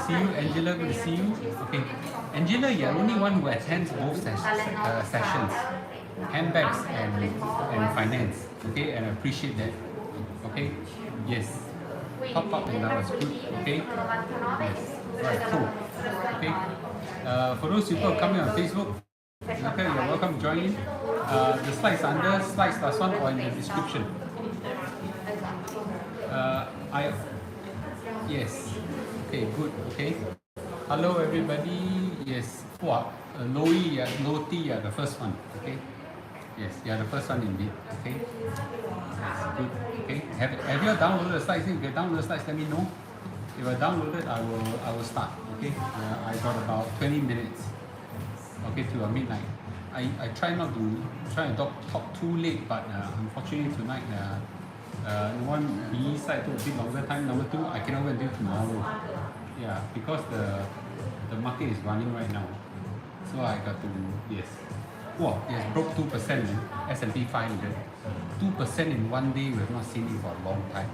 see you. Angela, good to see you. Okay, Angela, you're only one who attends both sessions, handbags and finance. Okay, and I appreciate that. Okay, yes. Pop up and now it's good. Okay, yes. Right, cool. Okay. For those people coming on Facebook, okay, you're welcome to join in. The slides under slides plus one or in the description. Yes. Okay, good. Okay. Hello, everybody. Yes. Wow. Loti, yeah, the first one. Okay. Yes, yeah, the first one indeed. Okay. Yes, good. Okay. Have you downloaded the slides? If you download the slides, let me know. If I downloaded, I will start. Okay. I got about 20 minutes. Okay, to midnight. I try not to talk too late, but unfortunately tonight. One B side took a bit longer time. Number two, I cannot wait until tomorrow. Yeah, because the market is running right now. So I got to, yes. Wow, yes, broke 2% in S&P 500. 2% in one day, we have not seen it for a long time.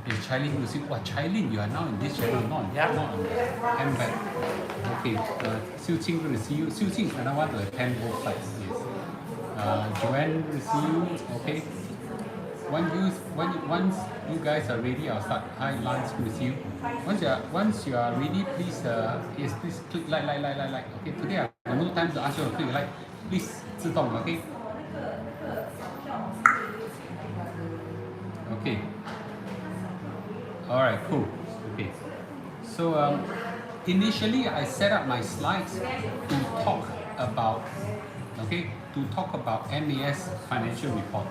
Yes, Chailin will say, wow, Chailin, you are now in this channel, not on the handbag. Okay, Xiu Qing, good to see you. Xiu Qing, and I want to attend both sides. Yes. Joanne, good to see you. Okay. Once you guys are ready, I'll start. Hi, Lance, good to see you. Once you are ready, please yes, please click like. Okay, today I have no time to ask you to click like. Please, 自动, okay? Okay. All right, cool. Okay. So initially, I set up my slides to talk about, MAS financial report.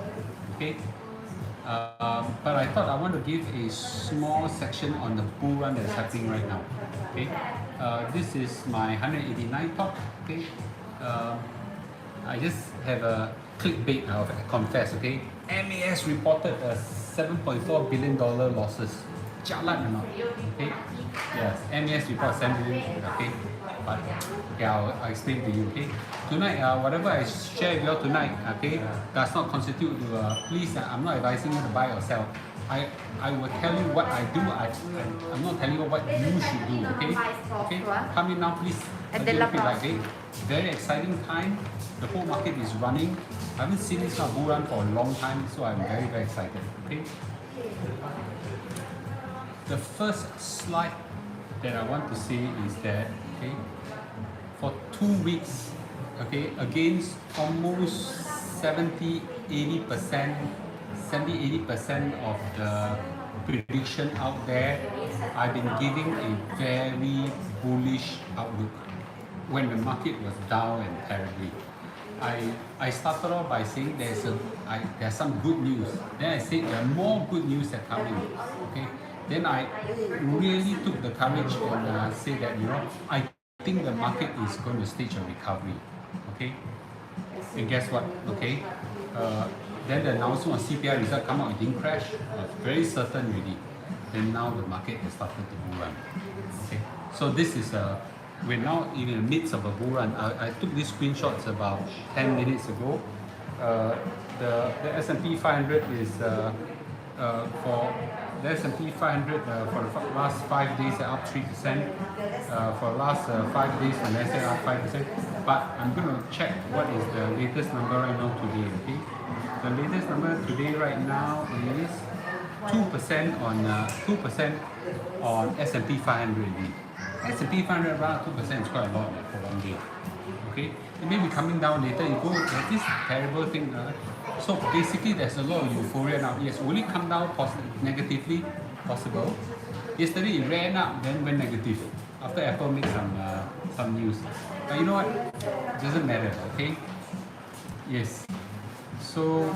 Okay. But I thought I want to give a small section on the bull run that's happening right now. Okay, this is my 189 talk. Okay, I just have a clickbait. I confess. Okay, MAS reported a $7.4 billion losses. Jalan or not? Okay, yes, MAS report 7 billion. Okay, but okay, I'll explain to you. Okay, tonight, whatever I share with you tonight, okay, does not constitute to. Please, I'm not advising you to buy or sell. I will tell you what I do. I'm not telling you what you should do. Okay, okay. Come in now, please. Okay, very exciting time. The whole market is running. I haven't seen this kind of bull run for a long time, so I'm very excited. Okay. The first slide that I want to say is that, okay, for 2 weeks, okay, against almost 70-80% of the prediction out there, I've been giving a very bullish outlook when the market was down and terribly. I started off by saying there's some good news. Then I said there are more good news that are coming. Okay. Then I really took the courage and say that, I think the market is going to stage a recovery. Okay. And guess what? Okay. Then the announcement of CPI result come out, it didn't crash. I was very certain already. Then now the market has started to bull run. Okay. So this is we're now in the midst of a bull run. I took these screenshots about 10 minutes ago. The S&P 500 is for the S&P 500 for the last 5 days are up 3%. For the last 5 days, the Nasdaq up 5%. But I'm going to check what is the latest number right now today. Okay, the latest number today right now is 2% on S&P 500. S&P 500 around 2% is quite a lot for one day. Okay, it may be coming down later. You go, there's this terrible thing. So basically, there's a lot of euphoria now. Yes, will it come down negatively? Possible. Yesterday it ran up, then went negative after Apple made some news. But you know what? It doesn't matter. Okay. Yes. So.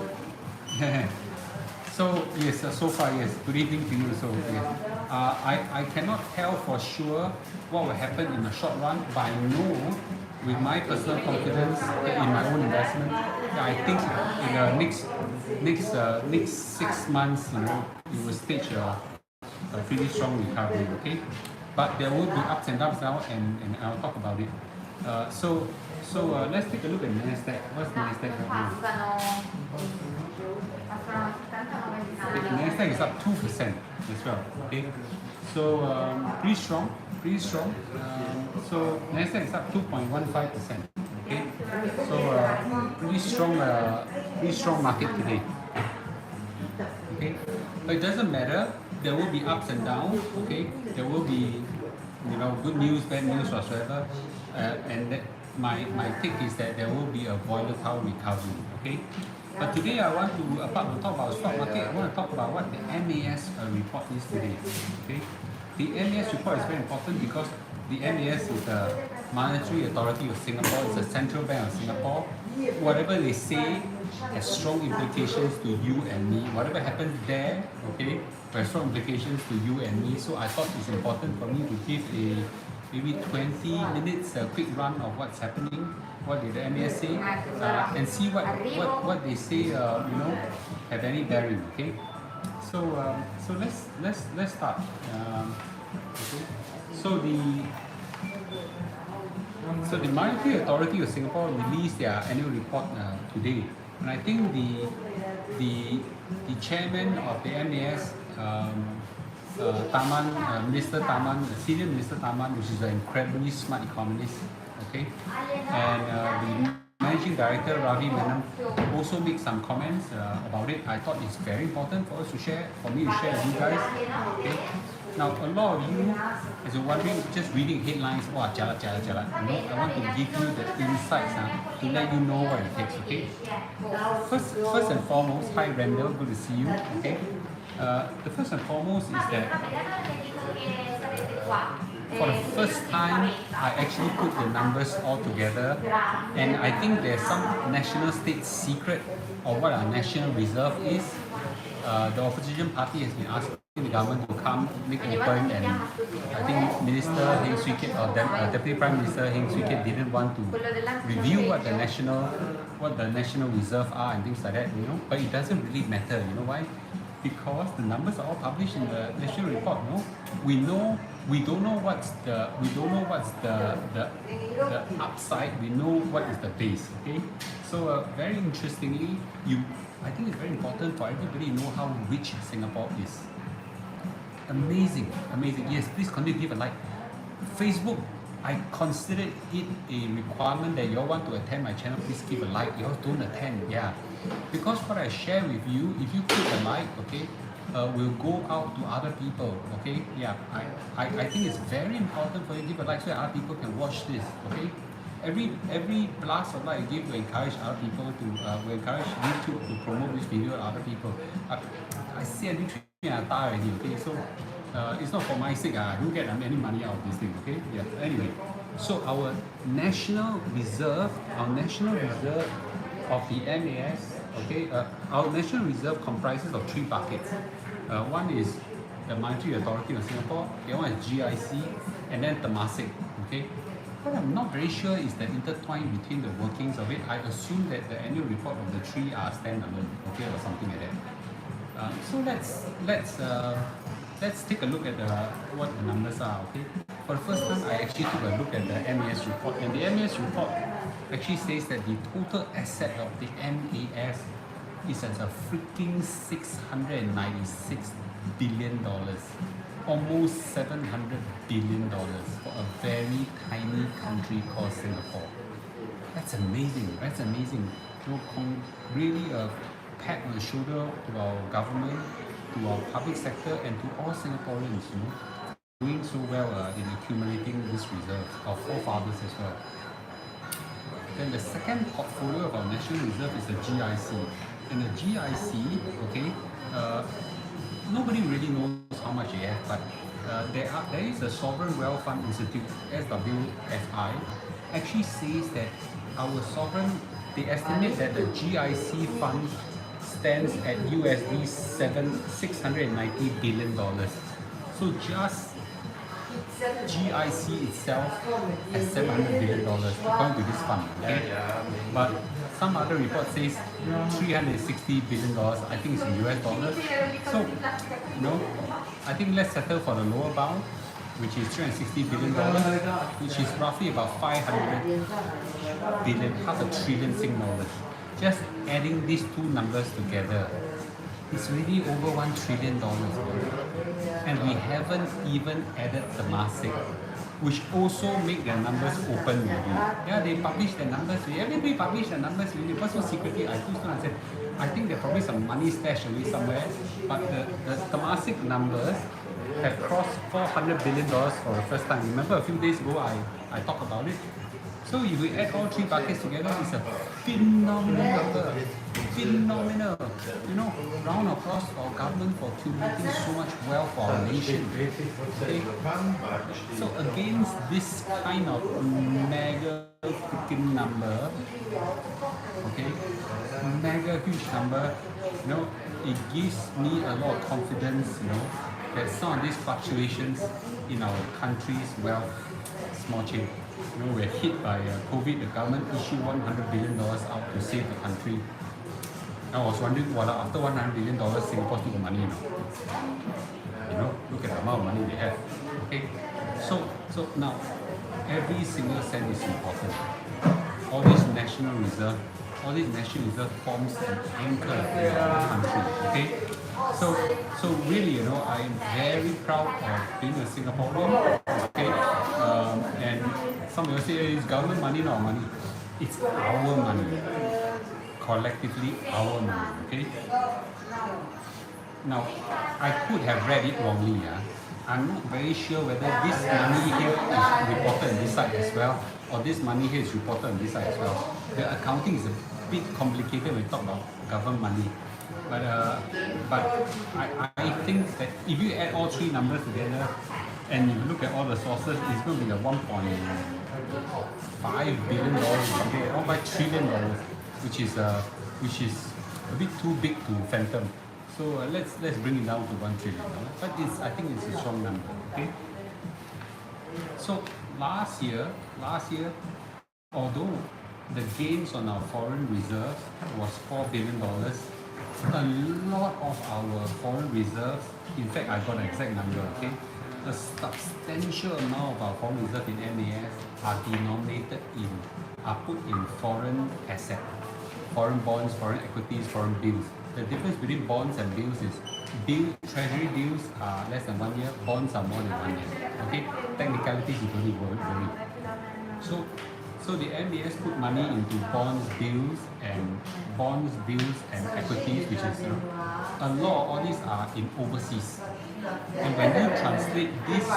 So yes, so far yes. Good evening to you. So yes, I cannot tell for sure what will happen in the short run, but I know with my personal confidence in my own investment, I think in the next 6 months, it will stage a pretty strong recovery. Okay, but there will be ups and downs now, and I'll talk about it. Let's take a look at Nasdaq. What's Nasdaq right now? Okay, Nasdaq is up 2% as well. Okay, so pretty strong, pretty strong. So Nasdaq is up 2.15%. Okay, so pretty strong market today. Okay, but it doesn't matter. There will be ups and downs. Okay, there will be good news, bad news, whatsoever. And that my take is that there will be a volatile recovery. Okay, but today I want to apart from talk about stock market, I want to talk about what the MAS report is today. Okay, the MAS report is very important because the MAS is the Monetary Authority of Singapore. It's the Central Bank of Singapore. Whatever they say has strong implications to you and me. Whatever happens there, okay, has strong implications to you and me. So I thought it's important for me to give a maybe 20 minutes a quick run of what's happening, what did the MAS say, and see what they say have any bearing. Okay, so let's start. Okay. So the Monetary Authority of Singapore released their annual report today, and I think the chairman of the MAS, Minister Taman, Senior Minister Taman, which is an incredibly smart economist, okay, and the Managing Director Ravi Menon also made some comments about it. I thought it's very important for us to share, for me to share with you guys. Okay. Now, a lot of you, as you're wondering, just reading headlines, wow, jalat. I want to give you the insights to let you know what it takes, okay? First and foremost, hi Randall, good to see you, okay? The first and foremost is that for the first time, I actually put the numbers all together, and I think there's some national state secret of what our national reserve is. The opposition party has been asking the government to come make open, and I think Minister Heng Swee Keat or Deputy Prime Minister Heng Swee Keat didn't want to review what the national reserve are and things like that, But it doesn't really matter, you know why? Because the numbers are all published in the national report. We don't know what's the upside. We know what is the base. Okay, so very interestingly, I think it's very important for everybody to know how rich Singapore is. Amazing. Yes, please continue to give a like. Facebook, I consider it a requirement that you all want to attend my channel. Please give a like. You all don't attend, yeah. Because what I share with you, if you click a like, okay, will go out to other people. Okay, yeah. I think it's very important for you to give a like so that other people can watch this. Okay. Every blast of like I give will encourage other people to will encourage YouTube to promote this video to other people. I see a new already, okay, so it's not for my sake. I don't get any money out of this thing, okay. Yeah. Anyway, so our national reserve of the MAS, okay, our national reserve comprises of 3 buckets. One is the Monetary Authority of Singapore, the other one is GIC, and then Temasek, okay. What I'm not very sure is the intertwine between the workings of it. I assume that the annual report of the 3 are standalone, okay, or something like that. So let's take a look at what the numbers are. Okay, for the first time, I actually took a look at the MAS report, and the MAS report actually says that the total asset of the MAS is at a freaking $696 billion, almost $700 billion for a very tiny country called Singapore. That's amazing. Really a pat on the shoulder to our government, to our public sector, and to all Singaporeans, doing so well in accumulating this reserve, our forefathers as well. Then the second portfolio of our national reserve is the GIC. And the GIC, okay, nobody really knows how much they have, but there is a Sovereign Wealth Fund Institute, SWFI, actually says that our sovereign, they estimate that the GIC fund stands at USD $690 billion. So just GIC itself has $700 billion according to this fund. Okay? But some other report says $360 billion. I think it's in US dollars. So, I think let's settle for the lower bound. which is $360 billion, which is roughly about 500 billion, half a trillion Sing dollars. Just adding these two numbers together, it's really over $1 trillion. And we haven't even added the Temasek, which also make their numbers open already. Yeah, they publish their numbers. Everybody publish their numbers already. But so secretly, I still said, I think there's probably some money stashed away somewhere. But the Temasek numbers have crossed $400 billion for the first time. Remember a few days ago, I talked about it. So if we add all three buckets together, it's a phenomenal number. Phenomenal. You know, round applause for our government for accumulating so much wealth for our nation. Okay? So against this kind of mega freaking number, okay, mega huge number, you know, it gives me a lot of confidence, you know, that some of these fluctuations in our country's wealth small change. You know, we're hit by COVID. The government issued $100 billion out to save the country. I was wondering, well, after $100 billion, Singapore still got money, you know, look at the amount of money they have. Okay, so now every single cent is important. All this national reserve forms an anchor in our country. Okay, so really, you know, I am very proud of being a Singaporean. Okay, and some people say it's government money, not our money. It's our money, collectively our money. Okay. Now, I could have read it wrongly. I'm not very sure whether this money here is reported on this side as well, or this money here is reported on this side as well. The accounting is a bit complicated when we talk about government money. But I think that if you add all three numbers together and you look at all the sources, it's going to be a $1.5 billion, $1 trillion, which is a bit too big to fathom. So let's bring it down to $1 trillion. But I think it's a strong number. Okay. So last year, although the gains on our foreign reserves was $4 billion, a lot of our foreign reserves, in fact, I got an exact number. Okay, a substantial amount of our foreign reserves in MAS are put in foreign assets, foreign bonds, foreign equities, foreign bills. The difference between bonds and bills is treasury bills are less than 1 year, bonds are more than 1 year. Okay, technicalities you don't need worry. So the MBS put money into bonds, bills, and equities, which is a lot of all these are in overseas. And when you translate this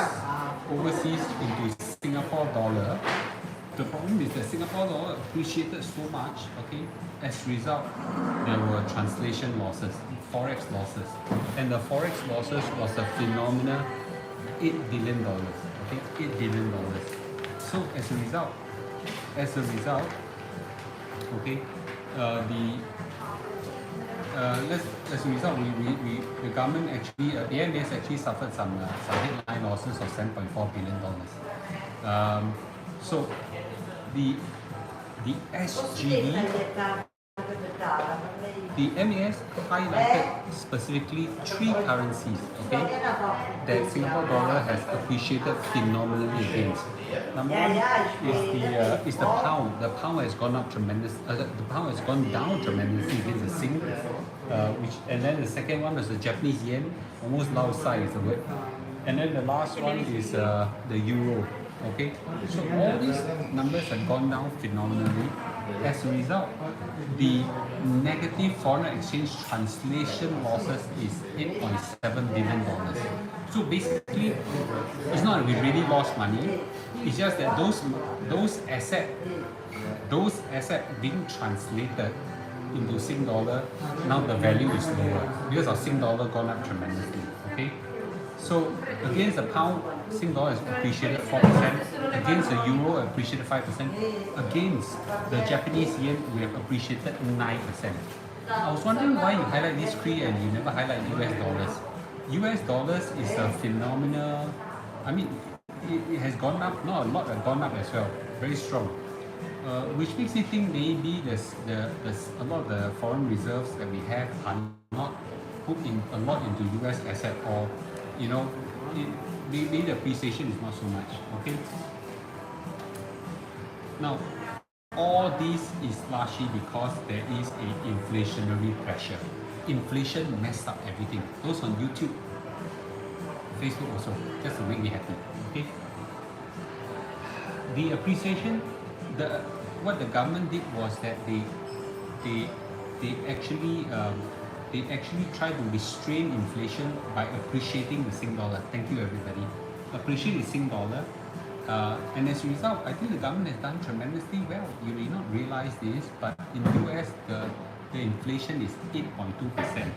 overseas into Singapore dollar, the problem is that Singapore dollar appreciated so much. Okay, as a result, there were translation losses, forex losses, and the forex losses was a phenomenal $8 billion. Okay, $8 billion. So as a result, okay, the government actually, the MBS actually suffered some headline losses of $7.4 billion. So the SGD, the MAS highlighted specifically three currencies, okay, that Singapore dollar has appreciated phenomenally against. Number one is the pound. The pound has gone up tremendous. The pound has gone down tremendously against the Sing, and then the second one is the Japanese yen, almost lao sai is the word, and then the last one is the euro. Okay, so all these numbers have gone down phenomenally. As a result, the negative foreign exchange translation losses is $8.7 billion. So basically, it's not that we really lost money. It's just that those assets being translated into Sing dollar, now the value is lower because our Sing dollar gone up tremendously. Okay. So against the pound, Sing dollar has appreciated 4%. Against the euro, appreciated 5%. Against the Japanese yen, we have appreciated 9%. I was wondering why you highlight these three and you never highlight US dollars. US dollars is a phenomenal. I mean, it has gone up. Not a lot have gone up as well. Very strong. Which makes me think maybe there's a lot of the foreign reserves that we have are not put in a lot into US asset, or you know, maybe the appreciation is not so much. Okay. Now, all this is largely because there is a inflationary pressure. Inflation messed up everything. Those on YouTube, Facebook also, just to make me happy. Okay. The appreciation, what the government did was that they they actually try to restrain inflation by appreciating the Sing dollar. Thank you, everybody. Appreciate the Sing dollar. And as a result, I think the government has done tremendously well. You may not realize this, but in US, the inflation is 8.2%.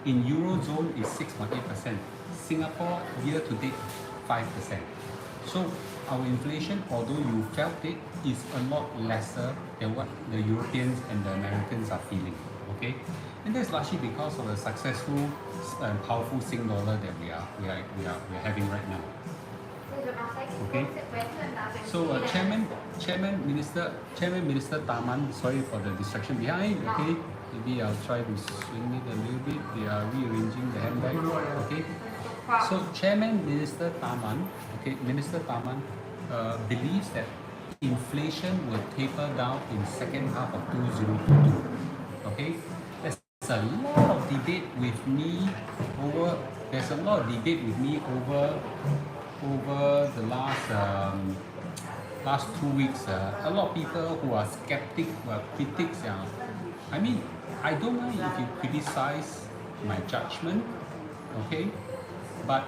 In Eurozone, is 6.8%. Singapore, year to date, 5%. So our inflation, although you felt it, is a lot lesser than what the Europeans and the Americans are feeling. Okay, and that's largely because of the successful and powerful Sing dollar that we are having right now. Okay, so Chairman Minister Taman, sorry for the distraction behind. Okay, maybe I'll try to swing it a little bit. They are rearranging the handbag. Okay, so Chairman Minister Taman, Minister Taman believes that inflation will taper down in second half of 2022. Okay, there's a lot of debate with me over. There's a lot of debate with me over the last 2 weeks. A lot of people who are skeptics, who are critics. I mean, I don't mind if you criticize my judgment, okay, but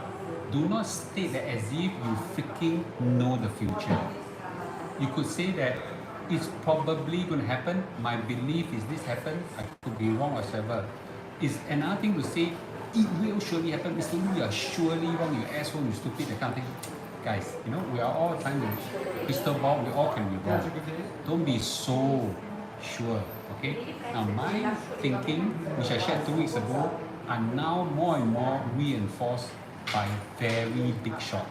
do not state that as if you freaking know the future. You could say that it's probably going to happen. My belief is this happen. I could be wrong or whatever. It's another thing to say it will surely happen. Mr. Lu, you are surely wrong. You asshole, you stupid, that kind of thing. Guys, you know, we are all trying to crystal ball. We all can be wrong. Don't be so sure. Okay. Now my thinking, which I shared 2 weeks ago, are now more and more reinforced by very big shot.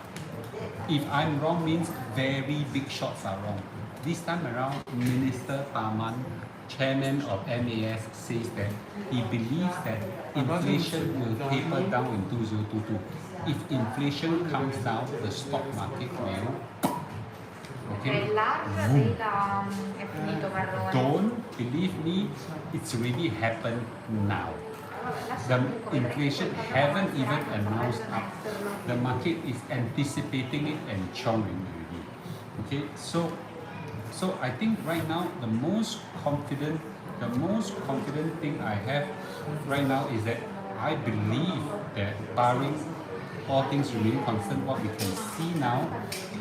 If I'm wrong means very big shots are wrong. This time around, Minister Taman, Chairman of MAS, says that he believes that inflation will taper down in 2022. If inflation comes down, the stock market will. Okay. Don't believe me, it's already happened now. The inflation haven't even announced up. The market is anticipating it and chowing already. Okay, so I think right now the most confident thing I have right now is that I believe that barring all things remain constant, what we can see now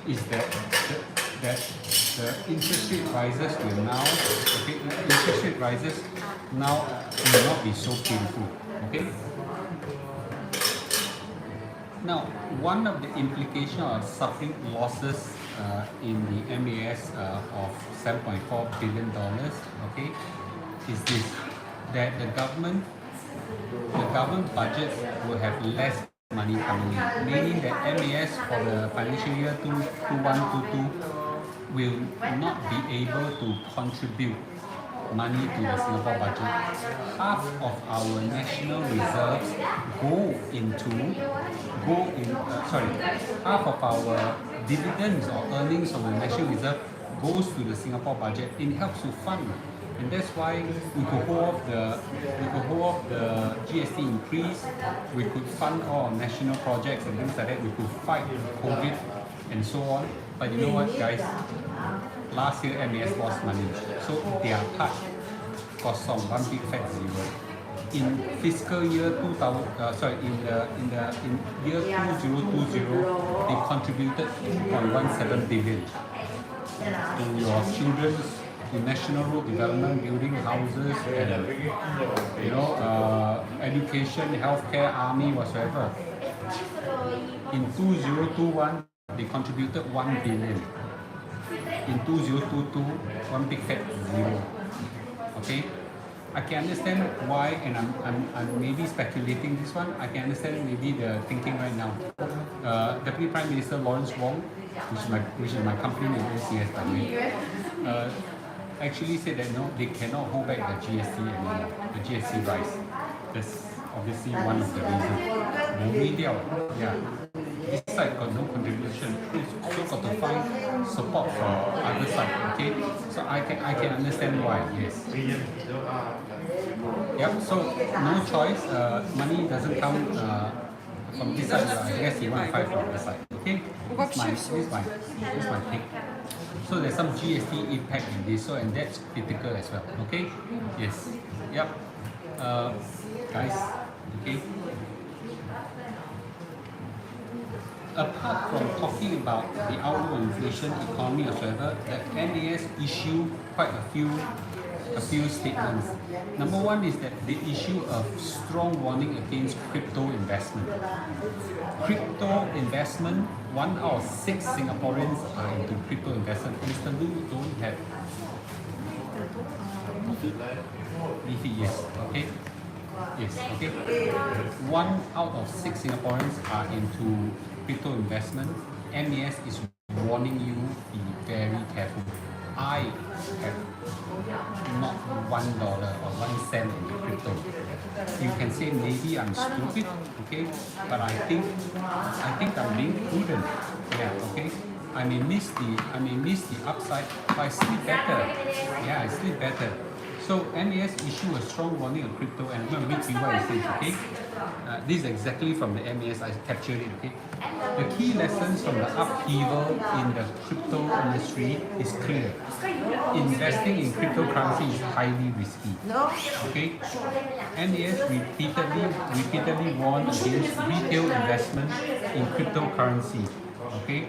is that the interest rate rises will now, interest rate rises now will not be so painful. Okay. Now, one of the implications of suffering losses in the MAS of $7.4 billion, okay, is this, that the government budget will have less money coming in, meaning that MAS for the financial year 2021-22 will not be able to contribute money to the Singapore budget. Half of our national reserves half of our dividends or earnings from the national reserve goes to the Singapore budget. It helps to fund, and that's why we could hold off the GST increase. We could fund all national projects and things like that. We could fight COVID and so on. But you know what, guys? Last year MAS lost money, so their part kosong, one big fat zero. In fiscal year 2000, in year 2020, they contributed 2.17 billion to your children's national road development, building houses, and education, healthcare, army, whatsoever. In 2021, they contributed 1 billion. In 2022, one big fat zero. Okay, I can understand why, and I'm maybe speculating this one. I can understand maybe the thinking right now. Deputy Prime Minister Lawrence Wong, which is my company name, OCS, actually said that no, they cannot hold back the GST anymore. The GST rise. That's obviously one of the reasons. Yeah. this side got no contribution, so got to find support from other side. Okay, so I can understand why. Yes. Yep. So no choice. Money doesn't come from this side. I guess you want to fight from this side. Okay. This my take. So there's some GST impact in this, so and that's critical as well. Okay. Yes. Yep. Guys. Okay. Apart from talking about the outlook on inflation, economy, whatsoever, the MAS issue quite a few statements. Number one is that they issue a strong warning against crypto investment. Crypto investment, 1 out of 6 Singaporeans are into crypto investment. Mr. Lu don't have Wifi, yes, okay. Yes, okay. 1 out of 6 Singaporeans are into crypto investment. MAS is warning you, be very careful. I have not $1 or 1 cent into crypto. You can say maybe I'm stupid, okay, but I think I'm being prudent. Yeah, okay. I may miss the upside, but I sleep better. Yeah, I sleep better. So MAS issue a strong warning on crypto, and I'm going to read to you what it says, okay? This is exactly from the MAS, I captured it, okay? The key lessons from the upheaval in the crypto industry is clear. Investing in cryptocurrency is highly risky, okay? MAS repeatedly warned against retail investment in cryptocurrency, okay?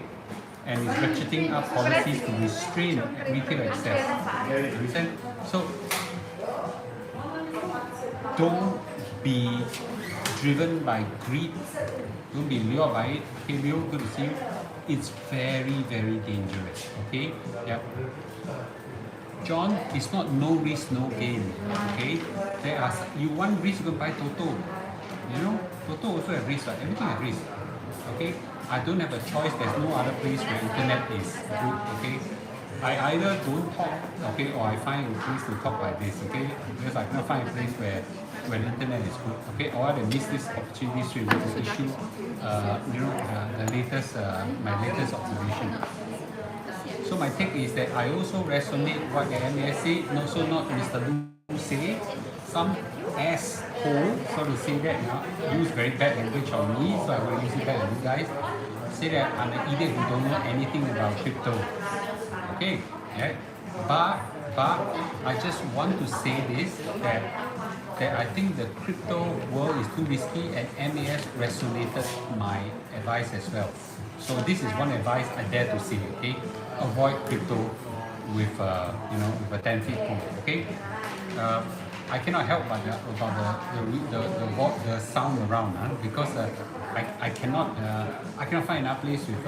And is ratcheting up policies to restrain retail access. Understand? So don't be driven by greed. Don't be lured by it. Okay, Leo, good to see you. It's very, very dangerous. Okay? Yep. John, it's not no risk, no gain. Okay? There are you want risk, go buy Toto. You know, Toto also have risk, right? Everything has risk. Okay? I don't have a choice. There's no other place where internet is good. Okay? I either don't talk, okay, or I find a place to talk like this, okay? Because I cannot find a place where the internet is good, okay? Or I miss this opportunity to issue, the latest, my latest observation. So my take is that I also resonate what the MAS say, also not Mr. Lu say. Some asshole, so to say that, use very bad language on me, so I will use it back on you guys. Say that I'm an idiot who don't know anything about crypto. Okay, yeah. But I just want to say this, that I think the crypto world is too risky, and MAS resonated my advice as well. So this is one advice I dare to say, okay? Avoid crypto with with a 10 feet pole, okay? I cannot help but the sound around, because I cannot find enough place with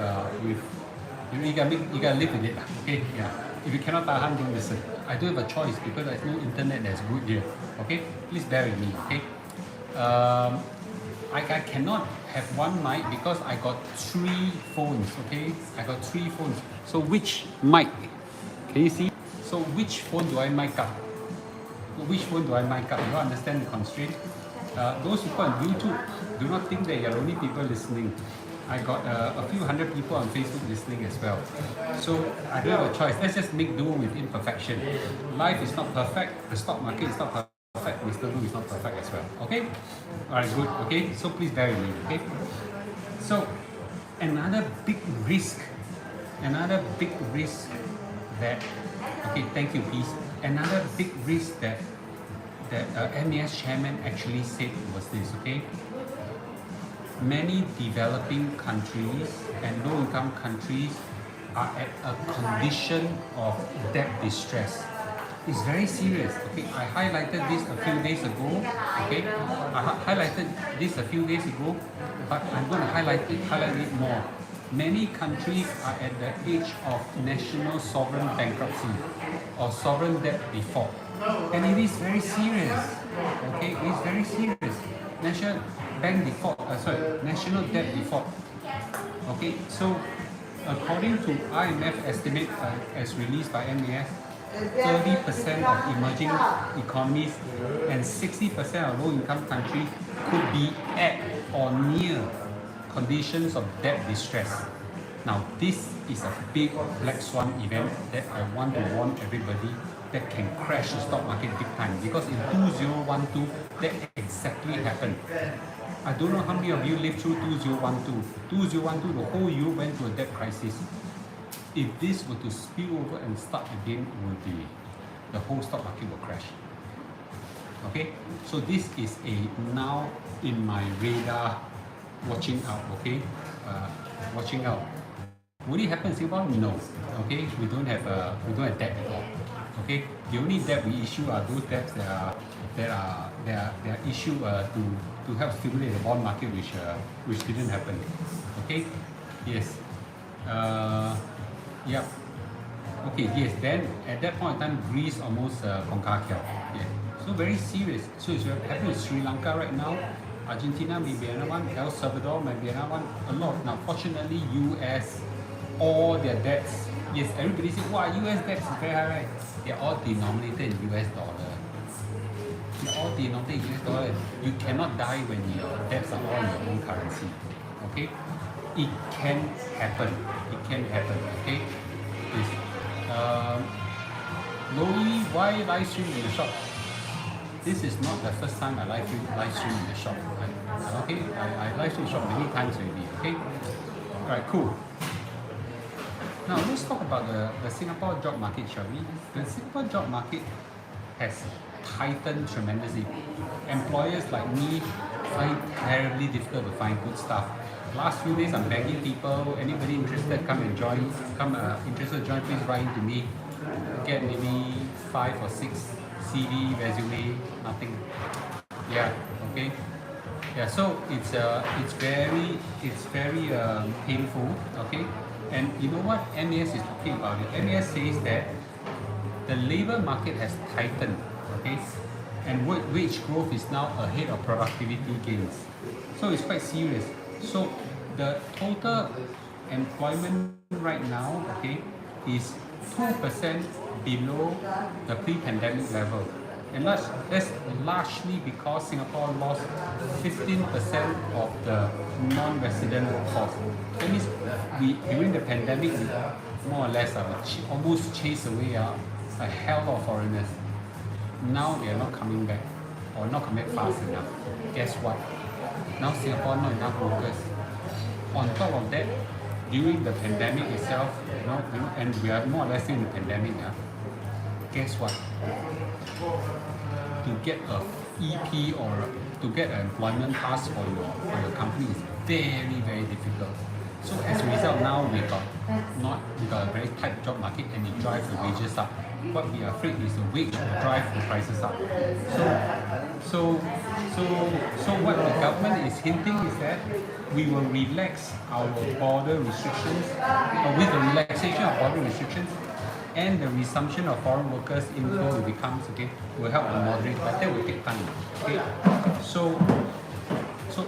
you gotta live with it, okay? Yeah. If you cannot tahan, don't listen. I don't have a choice because there's no internet that's good here. Okay? Please bear with me, okay? I cannot have one mic because I got 3 phones, okay? I got 3 phones. So which mic? Can you see? So which phone do I mic up? Which phone do I mic up? You understand the constraint? Those people on YouTube, do not think that you're only people listening. I got a few hundred people on Facebook listening as well. So I don't have a choice. Let's just make do with imperfection. Life is not perfect. The stock market is not perfect. Mr. Lu is not perfect as well. Okay? Alright, good. Okay? So please bear with me. Okay? So another big risk that, okay, thank you, please. Another big risk that MAS chairman actually said was this, okay? Many developing countries and low-income countries are at a condition of debt distress. It's very serious. Okay, I highlighted this a few days ago. Okay, I highlighted this a few days ago, but I'm going to highlight it more. Many countries are at the edge of national sovereign bankruptcy or sovereign debt default, and it is very serious. Okay, it is very serious. National debt default. Okay, so according to IMF estimate as released by MAS, 30% of emerging economies and 60% of low-income countries could be at or near conditions of debt distress. Now, this is a big black swan event that I want to warn everybody that can crash the stock market big time, because in 2012, that exactly happened. I don't know how many of you lived through 2012. 2012, the whole Europe went through a debt crisis. If this were to spill over and start again, the whole stock market will crash. Okay, so this is now in my radar, watching out. Okay, watching out. Will it happen in Singapore? No. Okay, we don't have debt at all. Okay, the only debt we issue are those debts that are issued to help stimulate the bond market, which didn't happen. Okay, yes, yeah. Okay, yes. Then at that point in time, Greece almost conquered. Yeah. So very serious. So it's happening in Sri Lanka right now. Argentina may be another one. El Salvador may be another one. A lot. Now, fortunately, US, all their debts. Yes, everybody says, wow, US debts is very high, right? They're all denominated in US dollar. They're all denominated in US dollar. You cannot die when your debts are all in your own currency. Okay? It can happen. It can happen. Okay? Yes. Louis, why live stream in the shop? This is not the first time I live stream in the shop. I live stream in the shop many times already. Okay? Alright, cool. Now let's talk about the Singapore job market, shall we? The Singapore job market has tightened tremendously. Employers like me find it terribly difficult to find good staff. Last few days I'm begging people, anybody interested, come and join, interested to join, please write to me. Get maybe 5 or 6 CV, resume, nothing. Yeah, okay. Yeah, so it's very painful, okay. And you know what MAS is talking about it? MAS says that the labor market has tightened, okay, and wage growth is now ahead of productivity gains. So it's quite serious. So the total employment right now, okay, is 2% below the pre-pandemic level. And that's largely because Singapore lost 15% of the non-resident workforce. That means during the pandemic, we more or less almost chased away a hell of foreigners. Now they are not coming back, or not coming back fast enough. Guess what? Now Singapore not enough workers. On top of that, during the pandemic itself, and we are more or less in the pandemic, guess what? To get a EP or to get an employment pass for your company is very, very difficult. So as a result, now we got a very tight job market, and it drives the wages up. What we are afraid is the wage will drive the prices up. So what the government is hinting is that we will relax our border restrictions, or with the relaxation of border restrictions and the resumption of foreign workers inflow will help to moderate, but that will take time. Okay, so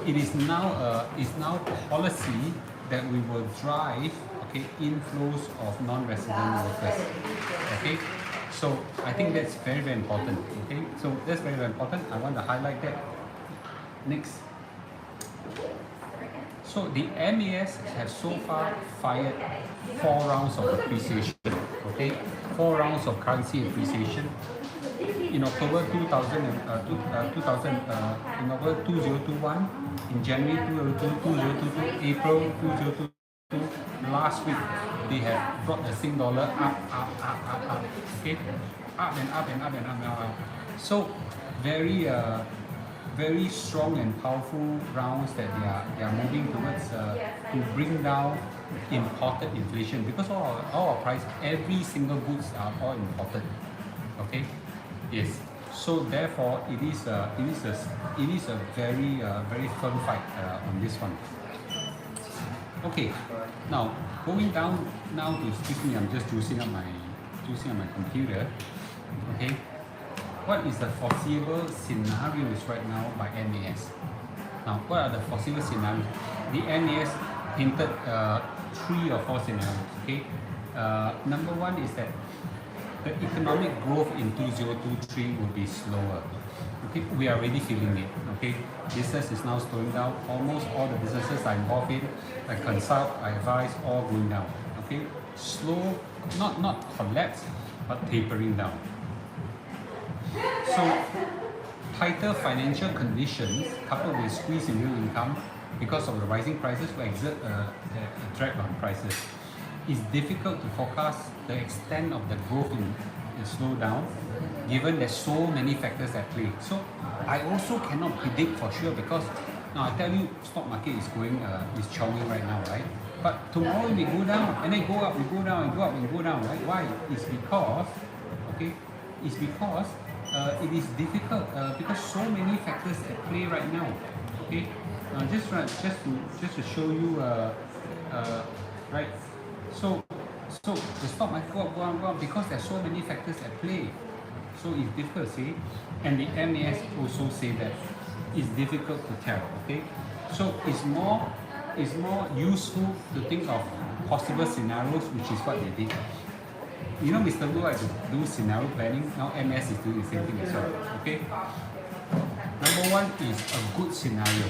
it is now policy that we will drive inflows of non-resident workers. Okay, so I think that's very, very important. Okay, so that's very, very important. I want to highlight that. Next. So the MAS has so far fired 4 rounds of appreciation. Okay, 4 rounds of currency appreciation. In October 2021, in January 2022, April 2022, last week they have brought the Sing dollar up, okay, up and up and up and up and up. So very strong and powerful rounds that they are moving towards to bring down imported inflation, because all our price, every single goods are all imported. Okay, yes. So therefore, it is a very very firm fight on this one. Okay, now going down now to, excuse me, I'm just juicing up my computer. Okay, what is the foreseeable scenarios right now by MAS? Now, what are the foreseeable scenarios? The MAS hinted 3 or 4 scenarios. Okay, number one is that the economic growth in 2023 will be slower. Okay, we are already feeling it. Okay, business is now slowing down. Almost all the businesses I'm involved in, I consult, I advise, all going down. Okay, slow, not collapse, but tapering down. So tighter financial conditions coupled with squeeze in real income because of the rising prices will exert a drag on prices. It's difficult to forecast the extent of the growth in slowdown given there's so many factors at play. So I also cannot predict for sure because now I tell you stock market is going is chowing right now, right? But tomorrow we go down and then go up, we go down, and go up and go down, right? Why? It's because it is difficult because so many factors at play right now. Okay, just to show you, right? So the stock might go up because there's so many factors at play. So it's difficult to say, and the MAS also say that it's difficult to tell. Okay, so it's more useful to think of possible scenarios, which is what they did. You know, Mr. Lu had to do scenario planning. Now MS is doing the same thing as well. Okay. Number one is a good scenario.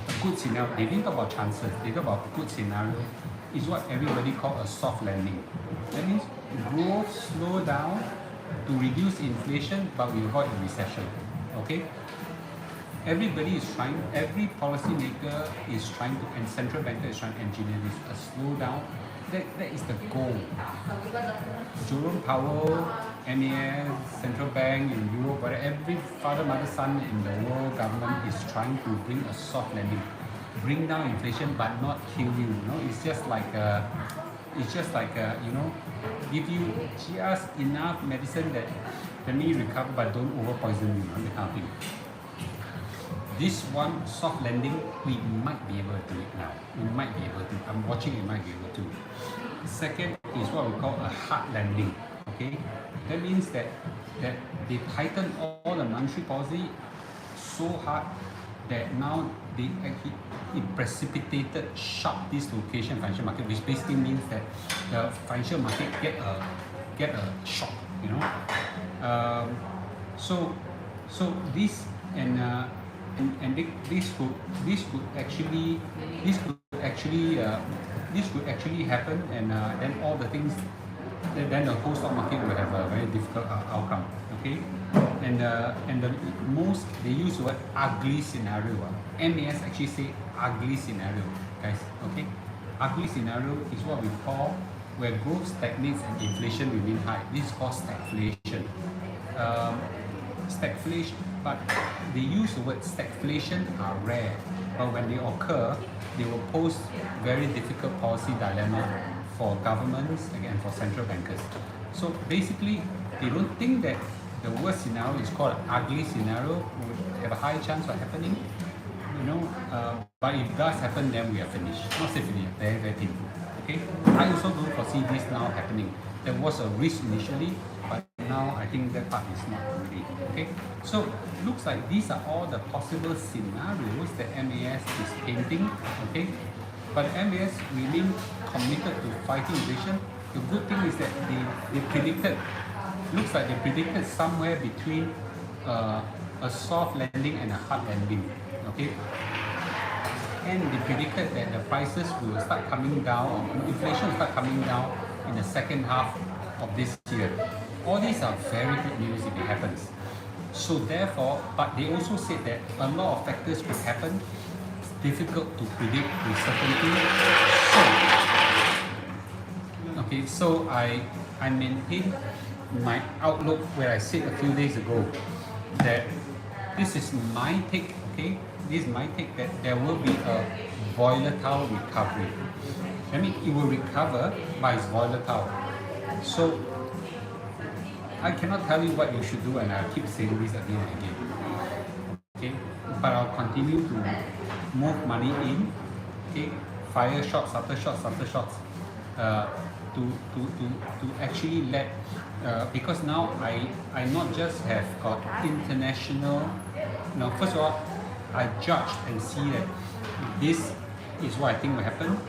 A good scenario. They think about chances. They think about a good scenario. Is what everybody call a soft landing. That means growth slow down to reduce inflation, but we avoid a recession. Okay. Everybody is trying. Every policymaker is trying to, and central banker is trying to engineer this a slowdown. That is the goal. Jerome Powell, MAS, central bank in Europe, but every father, mother, son in the world government is trying to bring a soft landing, bring down inflation, but not kill you. You know, it's just like you know, give you just enough medicine that me recover, but don't over poison you. That kind of thing. This one soft landing, we might be able to do it now. We might be able to. I'm watching it, might be able to. Second is what we call a hard landing. Okay, that means that they tighten all the monetary policy so hard that now it precipitated sharp dislocation in financial market, which basically means that the financial market get a shock. You know, so this and this could actually happen, and then all the things, then the whole stock market will have a very difficult outcome. Okay, and the most they use the word ugly scenario. MAS actually say ugly scenario, guys. Okay, ugly scenario is what we call where growth stagnates and inflation remain high. This is called stagflation. Stagflation, but they use the word stagflation are rare, but when they occur, they will pose very difficult policy dilemma for governments and for central bankers. So basically, they don't think that the worst scenario is called an ugly scenario would have a high chance of happening. You know, but if it does happen, then we are finished. Not say finished, very, very painful. Okay, I also don't foresee this now happening. There was a risk initially, but now I think that part is not really. Okay, so looks like these are all the possible scenarios that MAS is painting. Okay, but MAS remain committed to fighting inflation. The good thing is that they predicted, looks like they predicted somewhere between a soft landing and a hard landing. Okay, and they predicted that the prices will start coming down, inflation will start coming down in the second half of this year. All these are very good news if it happens. So therefore, but they also said that a lot of factors could happen. It's difficult to predict with certainty. So I maintain my outlook where I said a few days ago that this is my take. Okay, this is my take that there will be a volatile recovery. I mean, it will recover, but it's volatile. So I cannot tell you what you should do, and I'll keep saying this again and again. Okay, but I'll continue to move money in. Okay, fire shots after shots after shots. To actually let because now I not just have got international. Now, first of all, I judge and see that this is what I think will happen,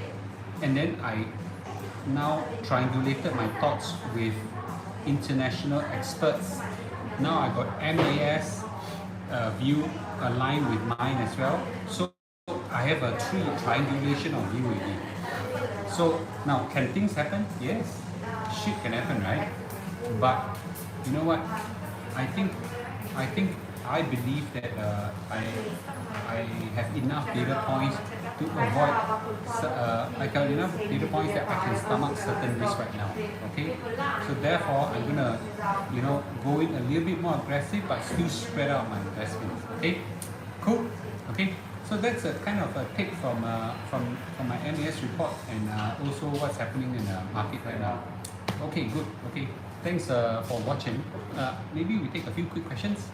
and then I now triangulated my thoughts with international experts. Now I got MAS view aligned with mine as well. So I have a triangulation of view already. So now, can things happen? Yes, shit can happen, right? But you know what? I think I believe that I have enough data points to avoid. I have enough data points that I can stomach certain risks right now. Okay, so therefore I'm gonna go in a little bit more aggressive, but still spread out my investments. Okay, cool. Okay. So that's a kind of a take from my MAS report and also what's happening in the market right now. Okay, good. Okay, thanks for watching. Maybe we take a few quick questions.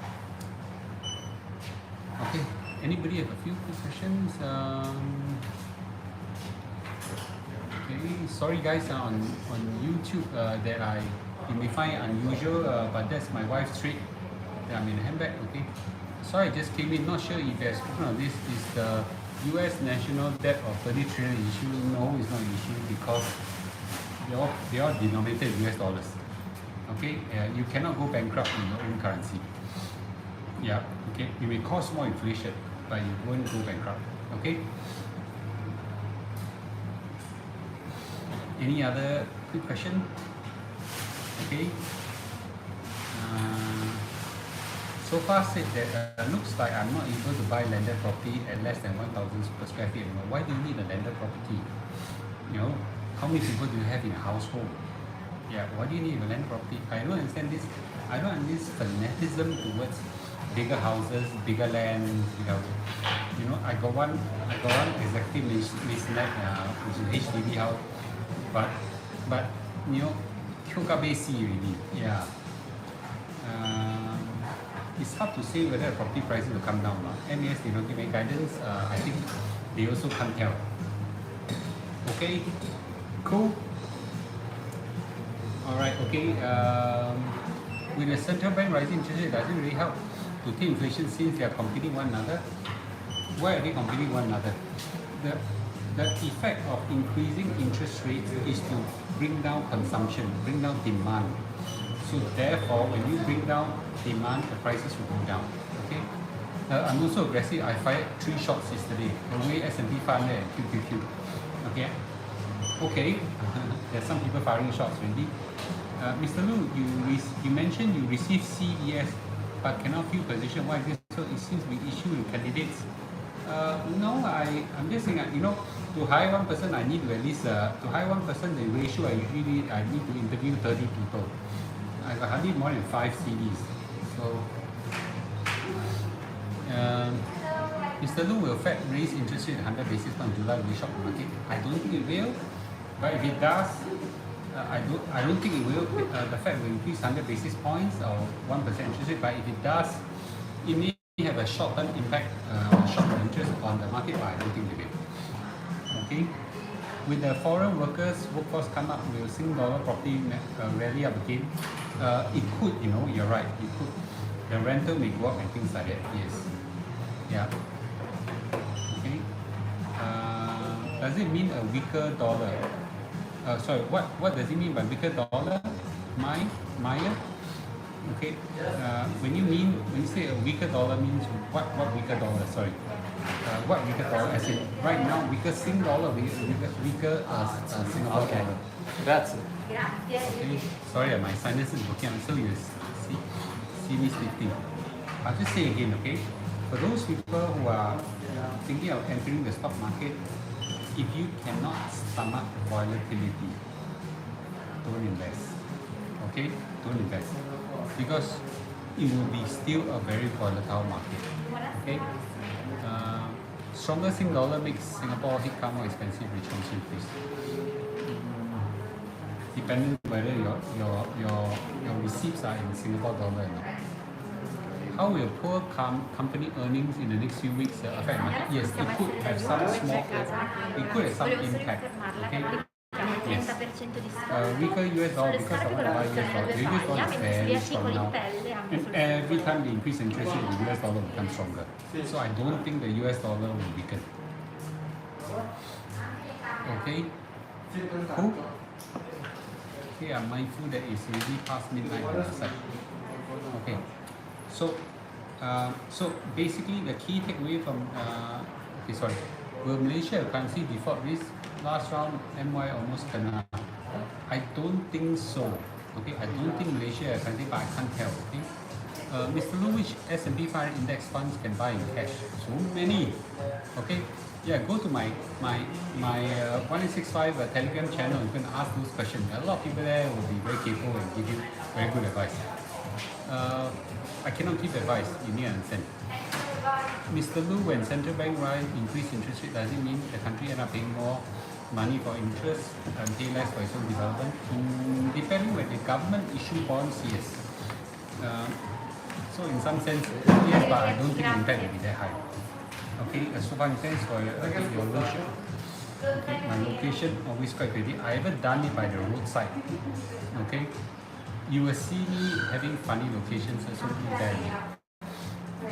Okay, anybody have a few quick questions? Okay, sorry guys on YouTube that you may find unusual, but that's my wife's trait that I'm in a handbag. Okay. Sorry, I just came in. Not sure if there's this is the U.S. national debt of 30 trillion issue. No, it's not an issue because they all denominated in US dollars. Okay, you cannot go bankrupt in your own currency. Yeah, okay, it may cause more inflation, but you won't go bankrupt. Okay. Any other quick question? Okay. So far said that looks like I'm not able to buy landed property at less than 1,000 per square feet anymore. Why do you need a landed property? How many people do you have in a household? Yeah, why do you need a landed property? I don't understand this. I don't understand this fanaticism towards bigger houses, bigger land. I got one executive maisonette, which is HDB house, but QKBC already. Yeah. It's hard to say whether the property prices will come down. MAS did not give any guidance. I think they also can't tell. Okay, cool. All right. Okay. With the central bank rising interest rate, does it really help to tame inflation since they are competing one another? Why are they competing one another? The effect of increasing interest rates is to bring down consumption, bring down demand. So therefore, when you bring down demand, the prices will go down. Okay. I'm also aggressive. I fired 3 shots yesterday. Away S&P 500 and QQQ. Okay. Okay. There's some people firing shots already. Mr. Lu, you mentioned you received CES, but cannot fill position. Why is this? So it seems to be issue with candidates. No, I'm just saying. To hire one person, I need to at least to hire one person. The ratio I need to interview 30 people. I got hardly more than 5 CDs. So, Mr. Lu, will Fed raise interest rate 100 basis points in July will shock the market? I don't think it will, but if it does, I don't think it will. The Fed will increase 100 basis points or 1% interest rate, but if it does, it may have a short-term impact, short-term interest on the market, but I don't think it will. Okay. With the foreign workers workforce come up, will Singapore property rally up again? It could, you're right. It could. The rental may go up and things like that. Yes. Yeah. Okay. Does it mean a weaker dollar? Sorry. What does it mean by weaker dollar? Maya? Okay. When you say a weaker dollar means what weaker dollar? Sorry. What weaker dollar? As in right now, weaker Sing dollar, weaker Singapore dollar. That's it. Okay. Sorry, my sinus is working. I'm so used. See me sleeping. I'll just say again, okay? For those people who are thinking of entering the stock market, if you cannot stomach volatility, don't invest. Okay? Don't invest. Because it will be still a very volatile market. Okay? Stronger Sing dollar makes Singapore headcount more expensive, which comes in place. Depending whether your receipts are in Singapore dollar or not. How will poor company earnings in the next few weeks affect market? Yes, it could have some impact. Okay. Yes. Weaker US dollar because I want to buy US dollar. The US dollar is very strong now. And every time they increase interest rate, the US dollar becomes stronger. So I don't think the US dollar will weaken. Okay. Cool. Okay, I'm mindful that it's already past midnight on our side. Okay, so basically the key takeaway from okay, sorry, will Malaysia have currency default risk? Last round MY almost kena. I don't think so. Okay, I don't think Malaysia has currency, but I can't tell. Okay, Mr. Lu, which S&P 500 index funds can buy in cash? So many. Okay, yeah, go to my 1865 Telegram channel. You can ask those questions. A lot of people there will be very capable and give you very good advice. I cannot give advice. You need to understand. Mr. Lu, when central bank increase interest rate, does it mean the country end up paying more money for interest and pay less for its own development? Depending when the government issue bonds, yes. So in some sense, yes, but I don't think the impact will be that high. Okay, so far thanks for your location. Okay, my location always quite pretty. I haven't done it by the roadside. Okay, you will see me having funny locations also there.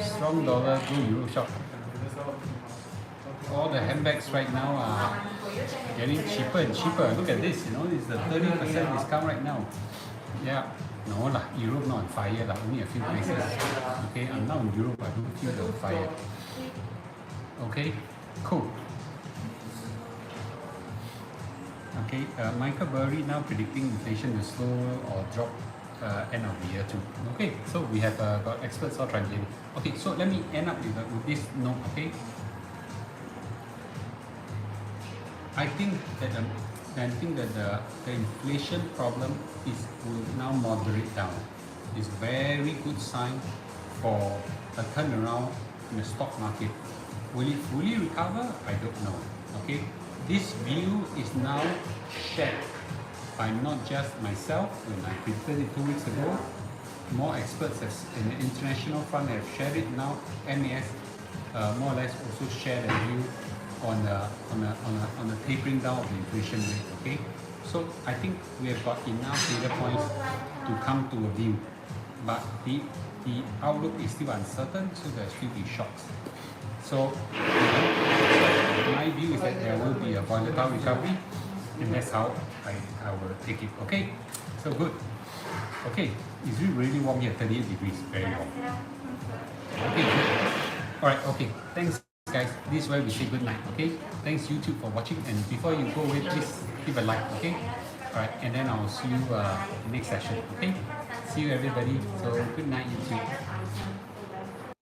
Strong dollar, go Euro shop. All the handbags right now are getting cheaper and cheaper. Look at this, it's the 30% discount right now. Yeah, no lah, Europe not on fire lah, only a few places. Okay, I'm now in Europe, I don't feel the fire. Okay, cool. Okay, Michael Burry now predicting inflation to slow or drop end of the year too. Okay, so we have got experts all translating. Okay, so let me end up with this note. Okay, I think that the inflation problem will now moderate down. It's very good sign for a turnaround in the stock market. Will it fully recover? I don't know. Okay, this view is now shared by not just myself. When I predicted it 2 weeks ago, more experts in the international front have shared it now. MAS more or less also share the view on the tapering down of the inflation rate. Okay, so I think we have got enough data points to come to a view, but the outlook is still uncertain, so there will still be shocks. So my view is that there will be a volatile recovery, and that's how I will take it. Okay, so good. Okay, it's really warm here, 38 degrees, very warm. Okay, good. All right, okay, thanks guys. This is where we say good night. Okay, thanks YouTube for watching, and before you go away, please give a like. Okay, all right, and then I'll see you next session. Okay, see you everybody. So good night YouTube.